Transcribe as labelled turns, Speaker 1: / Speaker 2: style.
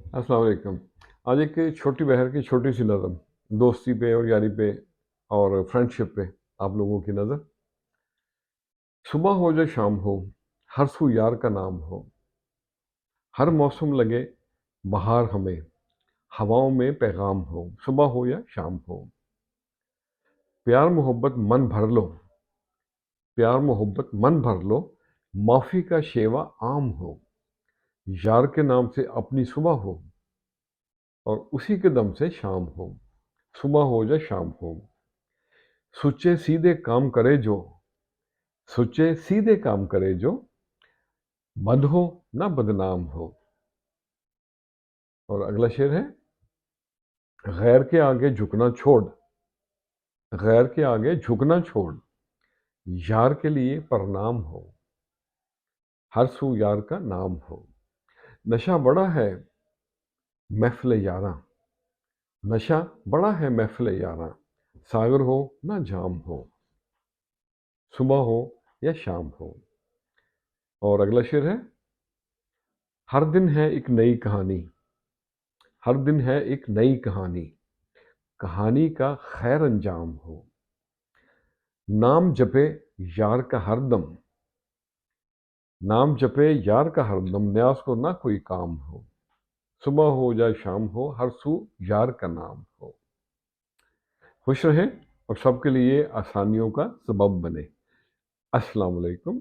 Speaker 1: अस्सलाम वालेकुम। आज एक छोटी बहर की छोटी सी नज़म, दोस्ती पे और यारी पे और फ्रेंडशिप पे आप लोगों की नज़र। सुबह हो या शाम हो, हर सू यार का नाम हो, हर मौसम लगे बहार हमें, हवाओं में पैगाम हो, सुबह हो या शाम हो। प्यार मोहब्बत मन भर लो, प्यार मोहब्बत मन भर लो, माफ़ी का शेवा आम हो, यार के नाम से अपनी सुबह हो और उसी के दम से शाम हो, सुबह हो या शाम हो। सुच्चे सीधे काम करे जो, सुच्चे सीधे काम करे जो, बद हो ना बदनाम हो। और अगला शेर है, गैर के आगे झुकना छोड़, गैर के आगे झुकना छोड़, यार के लिए प्रणाम हो, हर सू यार का नाम हो। नशा बड़ा है महफिल यारा, नशा बड़ा है महफिल यारा, सागर हो ना जाम हो, सुबह हो या शाम हो। और अगला शेर है, हर दिन है एक नई कहानी, हर दिन है एक नई कहानी, कहानी का खैर अंजाम हो, नाम जपे यार का हरदम, नाम जपे यार का हरदम, न्यास को ना कोई काम हो, सुबह हो या शाम हो, हर सू यार का नाम हो। खुश रहें और सबके लिए आसानियों का सबब बने। अस्सलाम वालेकुम।